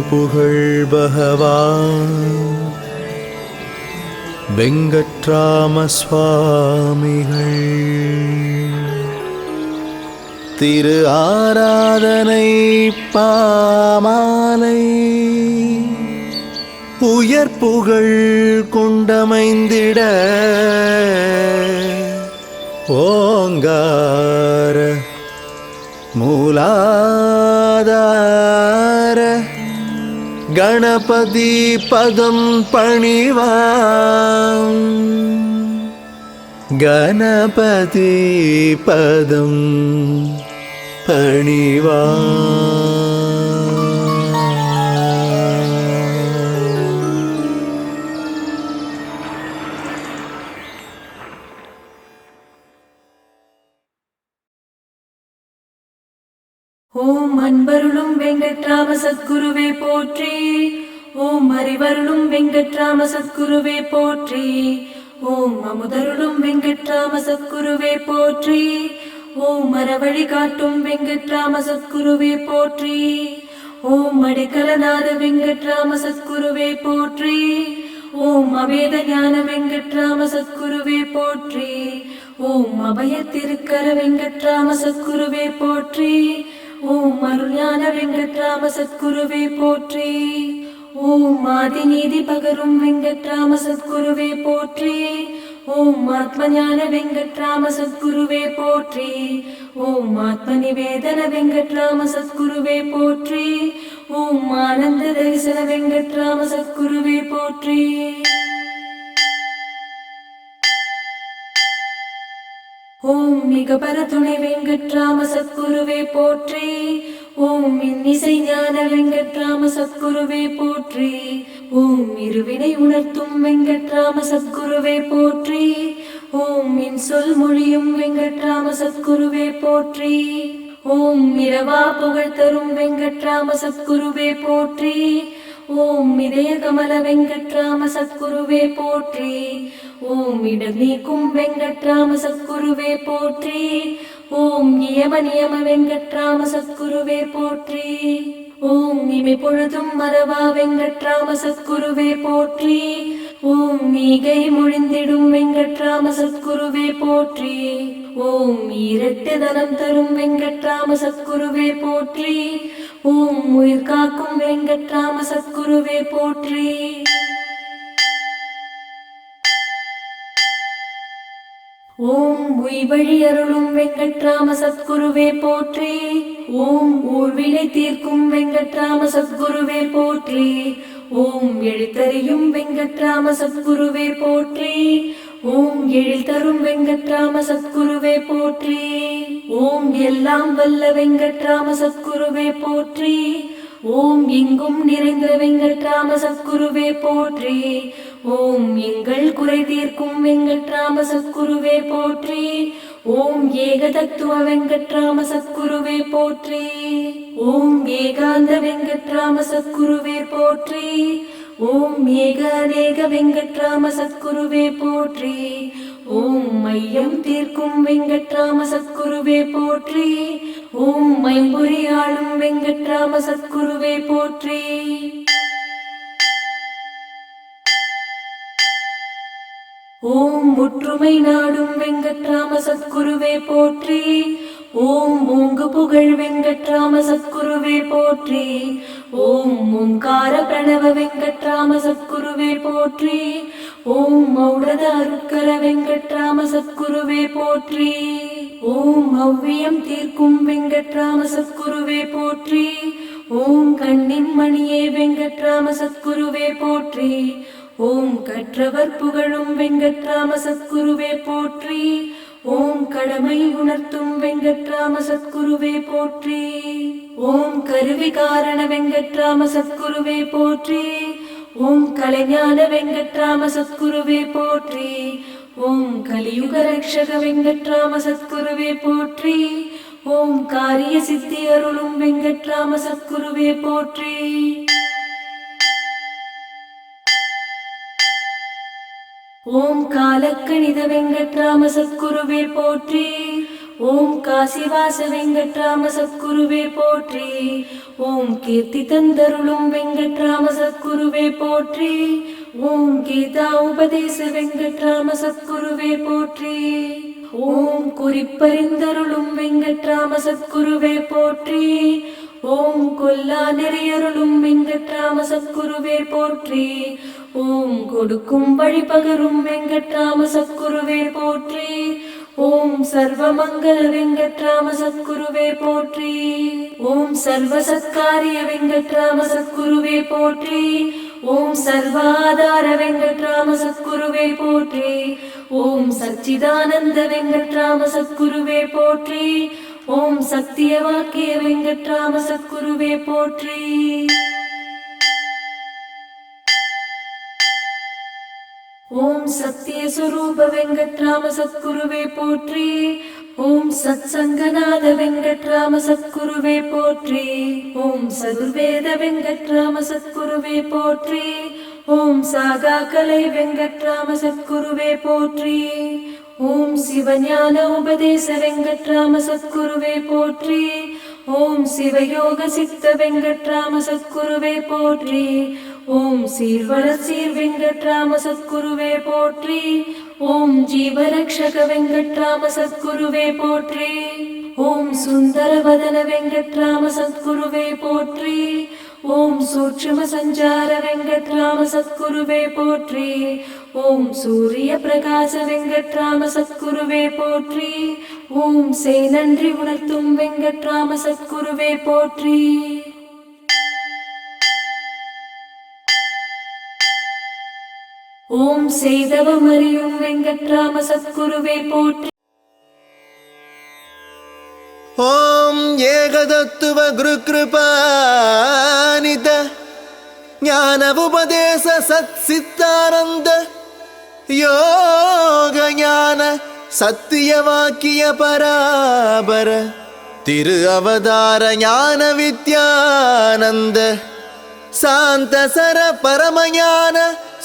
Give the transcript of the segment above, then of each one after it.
புகழ் பகவான் வெங்கட்ராம சுவாமிகள் திரு ஆராதனை பாமாலை உயர் புகழ் கொண்டமைந்திட ஓங்கார மூலாதார கணபதி பதம் பணிவாம் கணபதி பதம் பணிவாம். ஓம் அன்பருளும் வெங்கட்ராம சத்குருவே போற்றி. ஓம் அறிவருளும் வெங்கட்ராம சத்குருவே போற்றி. ஓம் அமுதருளும் வெங்கட்ராம சத்குருவே போற்றி. ஓம் அறவழி காட்டும் வெங்கட்ராம சத்குருவே போற்றி. ஓம் அடைக்கலநாத வெங்கட்ராம சத்குருவே போற்றி. ஓம் அவேத ஞான வெங்கட்ராம சத்குருவே போற்றி. ஓம் அபய திருக்கர வெங்கட்ராம சத்குருவே போற்றி. ஓம் அருஞான வெங்கட்ராம சத்குருவே போற்றி. ஓம் ஆதிநீதி பகரும் வெங்கட்ராம சத்குருவே போற்றி. ஓம் ஆத்மஞான வெங்கட்ராம சத்குருவே போற்றி. ஓம் ஆத்ம நிவேதன வெங்கட்ராம சத்குருவே போற்றி. ஓம் ஆனந்த தரிசன வெங்கட்ராம சத்குருவே போற்றி. ஓம் மிக பரதுணை வெங்கட்ராம சத்குருவே போற்றி. ஓம் இன்னிசை ஞான வெங்கட்ராம சத்குருவே போற்றி. ஓம் இருவினை உணர்த்தும் வெங்கட்ராம சத்குருவே போற்றி. ஓம் இன் சொல் மொழியும் வெங்கட்ராம சத்குருவே போற்றி. ஓம் இரவா புகழ் தரும் வெங்கட்ராம சத்குருவே போற்றி. ஓம் இதய கமல வெங்கட்ராம சத்குருவே போற்றி. ஓம் இடர் நீக்கும் வெங்கட்ராம சத்குருவே போற்றி. ஓம் நியம நியம வெங்கட்ராம சத்குருவே போற்றி. ஓம் இமை பொழுதும் மறவா வெங்கட்ராம சத்குருவே போற்றி. ஓம் மீகை மொழிந்திடும் வெங்கட்ராம சத்குருவே போற்றி. ஓம் ஈரட்டு தனம் தரும் வெங்கட்ராம சத்குருவே போற்றி. ஓம் உயிர் காக்கும் வெங்கட்ராம சத்குருவே போற்றி. ஓம் உய்வழி அருளும் வெங்கட்ராம சத்குருவே போற்றி. ஓம் ஊழ்வினை தீர்க்கும் வெங்கட்ராம சத்குருவே போற்றி. ஓம் எழுத்தறியும் வெங்கட்ராம சத்குருவே போற்றி. ஓம் எழில் தரும் வெங்கட்ராம சத்குருவே போற்றி. ஓம் எல்லாம் வல்ல வெங்கட்ராம சத்குருவே போற்றி. ஓம் எங்கும் நிறைந்த வெங்கட்ராம சத்குருவே போற்றி. ஓம் எங்கள் குறை தீர்க்கும் வெங்கட்ராம சத்குருவே போற்றி. ஓம் ஏக தத்துவ வெங்கட்ராம சத்குருவே போற்றி. ஓம் ஏகாந்த வெங்கட்ராம சத்குருவே போற்றி. ஓம் ஏக அநேக வெங்கட்ராம சத்குருவே போற்றி. ஓம் மையம் தீர்க்கும் வெங்கட்ராம சத்குருவே போற்றி. ஓம் மைம்பொறி ஆளும் வெங்கட்ராம சத்குருவே போற்றி. ஓம் ஒற்றுமை நாடும் வெங்கட்ராம சத்குருவே போற்றி. ஓம் ஓங்கு புகழ் வெங்கட்ராம சத்குருவே போற்றி. ஓம் ஓங்கார பிரணவ வெங்கட்ராம சத்குருவே போற்றி. ஓம் ஔடத அருட்கர வெங்கட்ராம சத்குருவே போற்றி. ஓம் அவ்வியம் தீர்க்கும் வெங்கட்ராம சத்குருவே போற்றி. ஓம் கண்ணின் மணியே வெங்கட்ராம சத்குருவே போற்றி. ஓம் கற்றவர் புகழும் வெங்கட்ராம சத்குருவே போற்றி. ஓம் கடமை உணர்த்தும் வெங்கட்ராம சத்குருவே போற்றி. ஓம் கருவி காரண வெங்கட்ராம சத்குருவே போற்றி. ஓம் கலைஞான வெங்கட்ராம சத்குருவே போற்றி. ஓம் கலியுக ரக்ஷக வெங்கட்ராம சத்குருவே போற்றி. ஓம் காரிய சித்தி அருளும் வெங்கட்ராம சத்குருவே போற்றி. ஓம் காலக்கணித வெங்கட்ராம சத்குருவே போற்றி. ஓம் காசிவாச வெங்கட்ராம சத்குருவே போற்றி. ஓம் கீர்த்தி தந்தருளும் வெங்கட்ராம சத்குருவே போற்றி. ஓம் கீதா உபதேச வெங்கட்ராம சத்குருவே போற்றி. ஓம் குறிப்பறிந்தருளும் வெங்கட்ராம சத்குருவே போற்றி. ஓம் கொல்லா நெறியருளும் வெங்கட்ராம சத்குருவே போற்றி. ஓம் கொடுக்கும் வழிபகரும் வெங்கட்ராம சத்குருவே போற்றி. ஓம் சர்வமங்கல வெங்கட்ராம சத்குருவே போற்றி. ஓம் சர்வசத்காரிய வெங்கட்ராம சத்குருவே போற்றி. ஓம் சர்வாதார வெங்கட்ராம சத்குருவே போற்றி. ஓம் சச்சிதானந்த வெங்கட்ராம சத்குருவே போற்றி. ஓம் சத்திய வாக்கிய வெங்கட்ராம சத்குருவே போற்றி. ஓம் சத்திய சுரூப வெங்கட்ராம சத்குருவே போற்றி. ஓம் சத்சங்கநாத வெங்கட்ராம சத்குருவே போற்றி. ஓம் சதுர்வேத வெங்கட்ராம சத்குருவே போற்றி. ஓம் சாகா கலை வெங்கட்ராம சத்குருவே போற்றி. ஓம் சிவஞான உபதேச வெங்கட்ராம சத்குருவே போற்றி. ஓம் சிவயோக சித்த வெங்கட்ராம சத்குருவே போற்றி. ஓம் சீர்வள சீர் வெங்கட்ராம சத்குருவே போற்றி. ஓம் ஜீவரக்ஷக வெங்கட்ராம சத்குருவே போற்றி. ஓம் சுந்தரவதன வெங்கட்ராம சத்குருவே போற்றி. ஓம் சூட்சும சஞ்சார வெங்கட்ராம சத்குருவே போற்றி. ஓம் சூரிய பிரகாச வெங்கட்ராம சத்குருவே போற்றி. ஓம் செய் நன்றி உணர்த்தும் வெங்கட்ராம சத்குருவே போற்றி. ஓம் செய்தவம் அறியும் வெங்கட்ராம சத்குருவே போற்றி. ஓம் ஏகதத்துவ குரு கிருபாநித ஞான உபதேச சத் சித்தானந்த யோக ஞான சத்திய வாக்கிய பராபர திரு அவதார ஞான வித்யானந்த சாந்த சர பரமஞான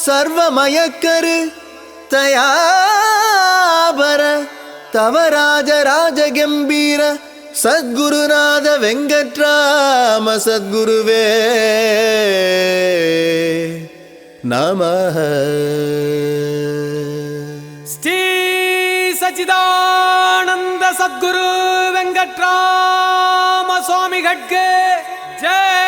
சர்வமயக்கரு தயாபர தவராஜ ராஜ கம்பீர சத்குருநாத வெங்கட்ராம சத்குருவே நமஹ. ஸ்ரீ சச்சிதானந்த சத்குரு வெங்கட்ராம சுவாமிகட்கு ஜெய்.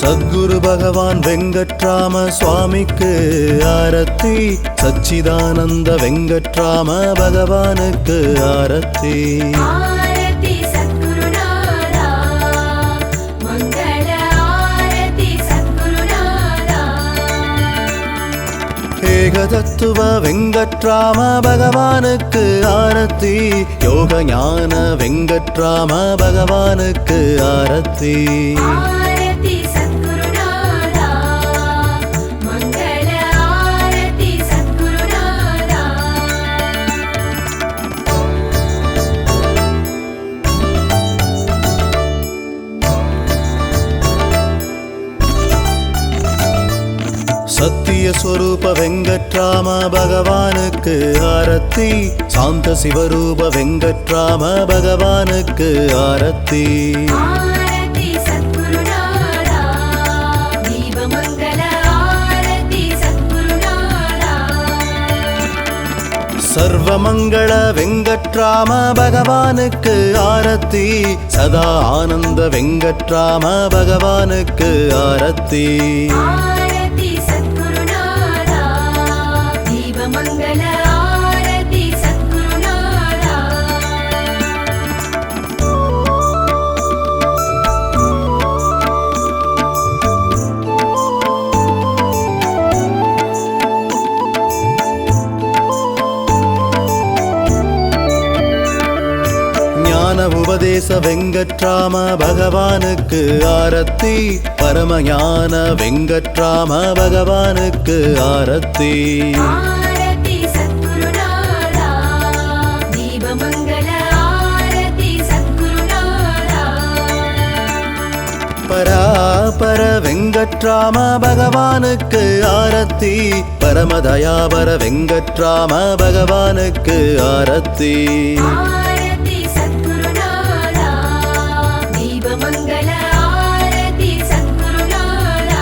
சத்குரு பகவான் வெங்கட்ராம சுவாமிக்கு ஆரத்தி. சச்சிதானந்த வெங்கட்ராம பகவானுக்கு ஆரத்தி. ஏகதத்துவ வெங்கட்ராம பகவானுக்கு ஆரத்தி. யோக ஞான வெங்கட்ராம பகவானுக்கு ஆரத்தி. சத்திய ஸ்வரூப வெங்கட்ராம பகவானுக்கு ஆரத்தி. சாந்த சிவரூப வெங்கட்ராம பகவானுக்கு ஆரத்தி. சர்வமங்கள வெங்கட்ராம பகவானுக்கு ஆரத்தி. சதா ஆனந்த வெங்கட்ராம பகவானுக்கு ஆரத்தி. பரமேச வெங்கட்ராம பகவானுக்கு ஆரத்தி பரமஞான வெங்கட்ராம பகவானுக்கு ஆரத்தி ஆரதி சத்குருநாதா தீபமங்கள ஆரதி சத்குருநாதா பராபர வெங்கட்ராம பகவானுக்கு ஆரத்தி பரமதயாபர வெங்கட்ராம பகவானுக்கு ஆரத்தி ஆரதி சத்குருநாதா தீபமங்கள ஆரதி சத்குருநாதா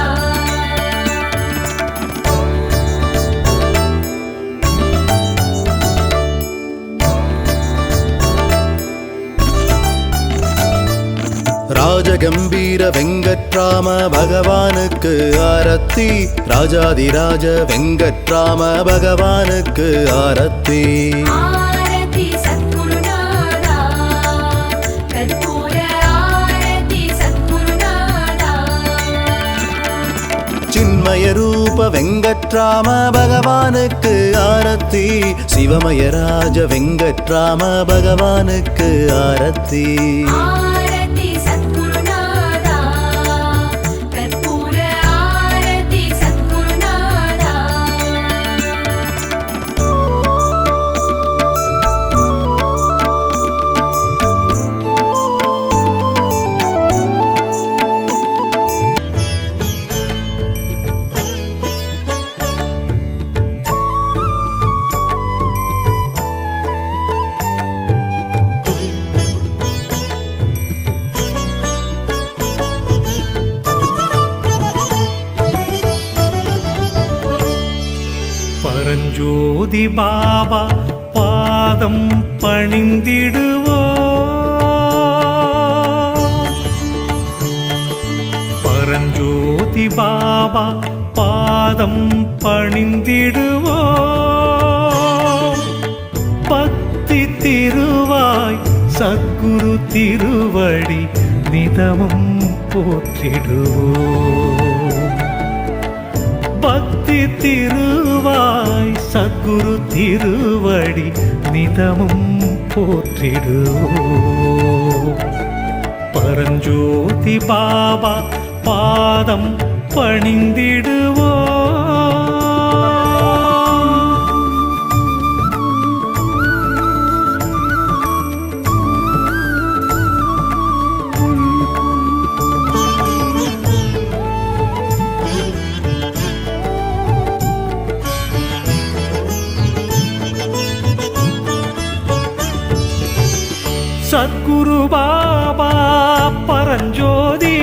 ராஜகம்பீர வெங்கட்ராம பகவானுக்கு ஆரத்தி ராஜாதிராஜ வெங்கட்ராம பகவானுக்கு ஆரத்தி ஆரதி சத்குருநாதா கற்பூர ஆரதி சத்குருநாதா சின்மய ரூப வெங்கட்ராம பகவானுக்கு ஆரத்தி சிவமயராஜ வெங்கட்ராம பகவானுக்கு ஆரத்தி ஆரதி சத்குருநாதா கற்பூர ஆரதி சத்குருநாதா பரஞ்சோதி பாபா பாதம் பணிந்திடுவோ பரஞ்சோதி பாபா பாதம் பணிந்திடுவோ பக்தி திருவாய் சத்குரு திருவடி நிதமும் போற்றிடுவோ பக்தி திருவாய் சத்குரு திருவடி நிதமும் போற்றிடுவோம் பரஞ்சோதி பாபா பாதம் பணிந்திடுவோம் சத்குரு பாபா பரஞ்சோதி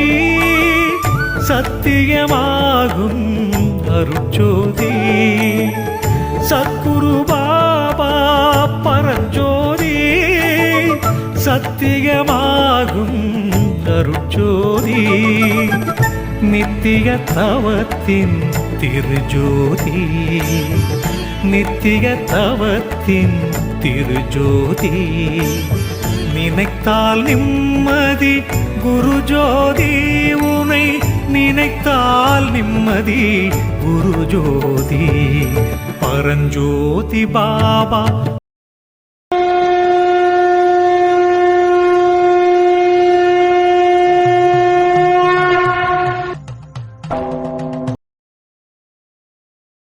சத்தியமாகும் அருட்சோதி சத்குரு பாபா பரஞ்சோதி சத்தியமாகும் அருட்சோதி நித்திய தவத்தின் திருஜோதி நித்திய தவத்தின் திருஜோதி நினைத்தால் நிம்மதி குருஜோதி உனை நினைத்தால் நிம்மதி குருஜோதி பரஞ்சோதி பாபா